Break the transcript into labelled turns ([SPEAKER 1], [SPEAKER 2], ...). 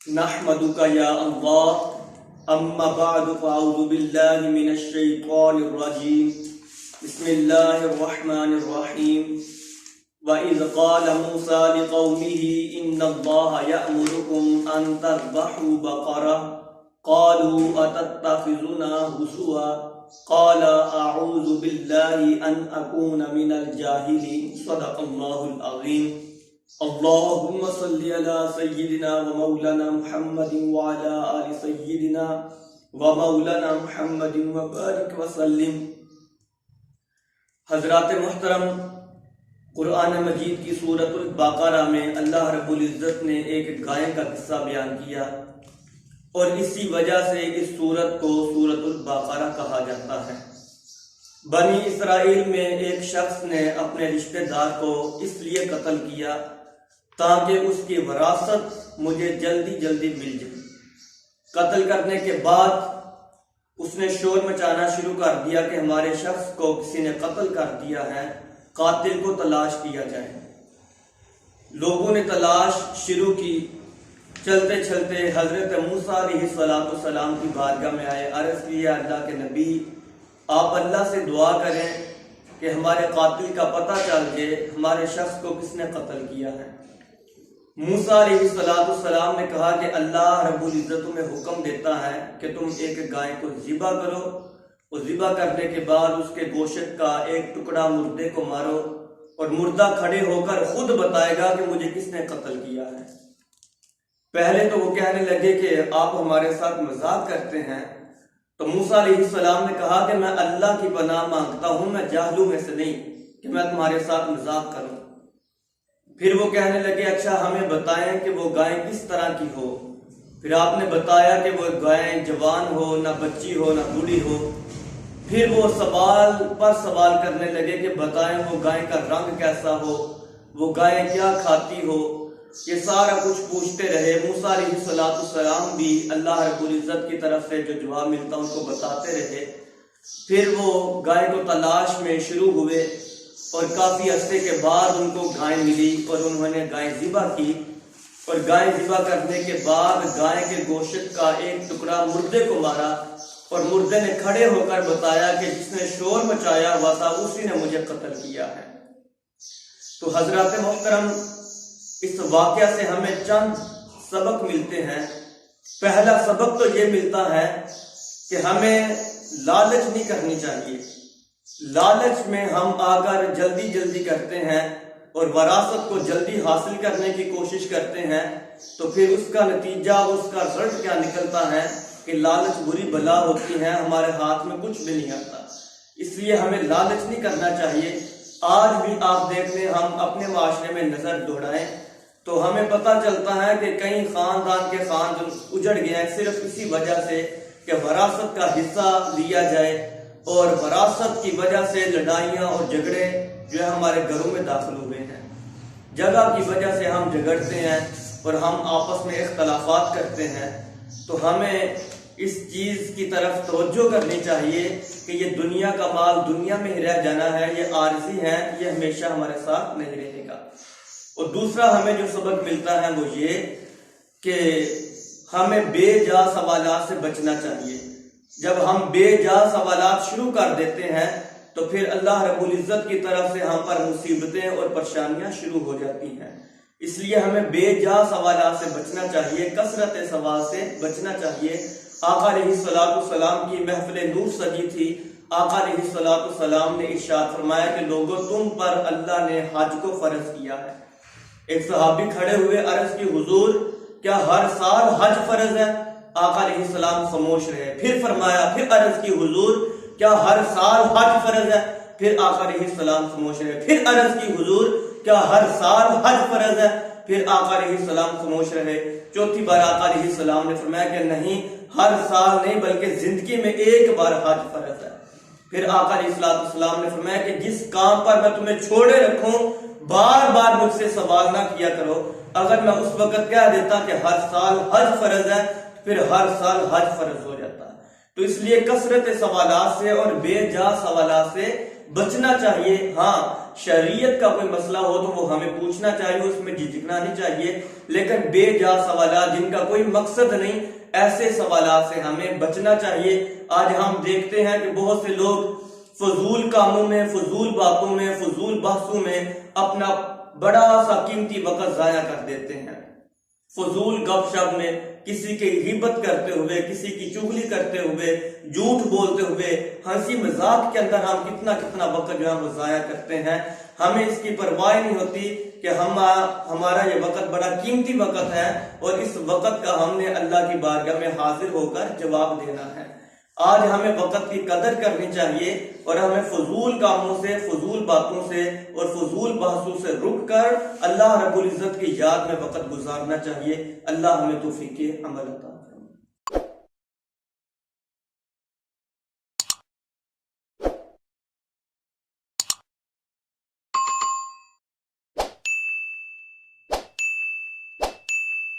[SPEAKER 1] नहमदुका या अल्लाह अम्मा बअदु फ़अऊज़ु बिल्लाहि मिनश शैतानिर रजीम बिस्मिल्लाहिर रहमानिर रहीम व इज़ क़ाल मूसा लिक़ौमिही इन्नल्लाहा यअमुरुकुम अन तज़बहू बक़रा क़ालू अतत्तख़िज़ुना हुज़ुवा क़ाल अऊज़ु बिल्लाहि अन अकून मिनल जाहिलीन सदक़ल्लाहुल अज़ीम। अल्लाहुम्मा सल्लि अला सय्यिदिना व मौलाना मुहम्मदिन व अला आलि सय्यिदिना व मौलाना मुहम्मदिन व बारिक व सल्लिम। हज़रात मुहतरम, कुरान मजीद की सूरतुल बक़रा में अल्लाह रब्बुल इज़्ज़त ने एक गाय का किस्सा बयान किया और इसी वजह से इस सूरत को सूरतुल बक़रा कहा जाता है। बनी इसराइल में एक शख्स ने अपने रिश्तेदार को इसलिए कत्ल किया ताकि उसकी वरासत मुझे जल्दी जल्दी मिल जाए। कत्ल करने के बाद उसने शोर मचाना शुरू कर दिया कि हमारे शख्स को किसी ने कत्ल कर दिया है, कातिल को तलाश किया जाए। लोगों ने तलाश शुरू की। चलते चलते हजरत मूसा अलैहिस्सलाम की बारगाह में आए। अर्ज़ किया, अल्लाह के नबी, आप अल्लाह से दुआ करें कि हमारे कातिल का पता चल जाए, हमारे शख्स को किसने कत्ल किया है। मूसा अलैहिस्सलाम ने कहा कि अल्लाह रब्बुल इज़्ज़त तुम्हें हुक्म देता है कि तुम एक गाय को ज़िबा करो और ज़िबा करने के बाद उसके गोश्त का एक टुकड़ा मुर्दे को मारो और मुर्दा खड़े होकर खुद बताएगा कि मुझे किसने कत्ल किया है। पहले तो वो कहने लगे कि आप हमारे साथ मजाक करते हैं। तो मूसा अलैहिस्सलाम ने कहा कि मैं अल्लाह की पनाह मांगता हूं, मैं जाहलू में से नहीं कि मैं तुम्हारे साथ मजाक करूं। फिर वो कहने लगे, अच्छा हमें बताएं कि वो गाय किस तरह की हो। फिर आपने बताया कि वो गाय जवान हो, ना बच्ची हो, ना बूढ़ी हो। फिर वो सवाल पर सवाल करने लगे कि बताएं वो गाय का रंग कैसा हो, वो गाय क्या खाती हो। ये सारा कुछ पूछते रहे। मूसा अलैहिस्सलाम भी अल्लाह रब्बुल इज़्ज़त की तरफ से जो जवाब मिलता उनको बताते रहे। फिर वो गाय को तलाश में शुरू हुए और काफी अरसे के बाद उनको गाय मिली और उन्होंने गाय ज़िबा की। और गाय ज़िबा करने के बाद गाय के गोश्त का एक टुकड़ा मुर्दे को मारा और मुर्दे ने खड़े होकर बताया कि जिसने शोर मचाया हुआ था उसी ने मुझे कत्ल किया है। तो हजरत मोहतरम, इस वाक़या से हमें चंद सबक मिलते हैं। पहला सबक तो ये मिलता है कि हमें लालच नहीं करनी चाहिए। लालच में हम आकर जल्दी जल्दी करते हैं और वरासत को जल्दी हासिल करने की कोशिश करते हैं, तो फिर उसका नतीजा, उसका रिजल्ट क्या निकलता है कि लालच बुरी बला होती है, हमारे हाथ में कुछ भी नहीं आता। इसलिए हमें लालच नहीं करना चाहिए। आज भी आप देख लें, हम अपने माशरे में नजर दौड़ाएं तो हमें पता चलता है कि कई खानदान के खानदान उजड़ गए हैं सिर्फ इसी वजह से कि वरासत का हिस्सा लिया जाए और वरासत की वजह से लड़ाइयां और झगड़े जो है हमारे घरों में दाखिल हुए हैं। जगह की वजह से हम झगड़ते हैं और हम आपस में इख्तलाफात करते हैं। तो हमें इस चीज की तरफ तवज्जो करनी चाहिए कि ये दुनिया का माल दुनिया में ही रह जाना है, ये आरजी है, ये हमेशा हमारे साथ नहीं रहेगा। और दूसरा हमें जो सबक मिलता है वो ये कि हमें बेजा सवालात से बचना चाहिए। जब हम बेजा सवालात शुरू कर देते हैं तो फिर अल्लाह रब्बुल इज़्ज़त की तरफ से हम पर मुसीबतें और परेशानियां शुरू हो जाती हैं। इसलिए हमें बेजा सवालात से बचना चाहिए, कसरत सवाल से बचना चाहिए। आका अलैहिस्सलाम की महफिल नूर सजी थी। आका अलैहिस्सलाम ने इरशाद फरमाया कि लोगों, तुम पर अल्लाह ने हज को फर्ज किया है। एक सहाबी खड़े हुए, अर्ज की, हुजूर क्या हर साल हज फर्ज है? आका अलैहिस्सलाम खामोश रहे। फिर फरमाया, फिर अर्ज की, हुजूर क्या हर साल हज फर्ज है? फिर आका अलैहिस्सलाम खामोश रहे। फिर अर्ज की, हुजूर क्या हर साल हज फर्ज है? फिर आका अलैहिस्सलाम खामोश रहे। चौथी बार आका अलैहिस्सलाम ने फरमाया कि नहीं, हर साल नहीं बल्कि जिंदगी में एक बार हज फर्ज है। फिर आका अलैहिस्सलाम ने फरमाया कि जिस काम पर मैं तुम्हें छोड़े रखूं बार बार मुझसे सवाल ना किया करो। अगर मैं उस वक्त कह देता कि हर साल हज फर्ज है, फिर हर साल हज फर्ज हो जाता। तो इसलिए कसरत सवालात से और बेजा सवालात से बचना चाहिए। हाँ, शरीयत का कोई मसला हो तो वो हमें पूछना चाहिए, उसमें झिझकना नहीं चाहिए, लेकिन बेजा सवाल जिनका कोई मकसद नहीं, ऐसे सवाल से हमें बचना चाहिए। आज हम देखते हैं कि बहुत से लोग फजूल कामों में, फजूल बातों में, फजूल बहसों में अपना बड़ा सा कीमती वक्त जाया कर देते हैं। फजूल गपशप में किसी की गिबत करते हुए, किसी की चुगली करते हुए, झूठ बोलते हुए, हंसी मजाक के अंदर हम कितना कितना वक्त जो है वो जाया करते हैं। हमें इसकी परवाह नहीं होती कि हमारा ये वक्त बड़ा कीमती वक्त है और इस वक्त का हमने अल्लाह की बारगाह में हाजिर होकर जवाब देना है। आज हमें वक्त की कदर करनी चाहिए और हमें फजूल कामों से, फजूल बातों से और फजूल बहसों से रुक कर अल्लाह रब्बुल इज्जत की याद में वक्त गुजारना चाहिए। अल्लाह हमें तौफीक अमल अता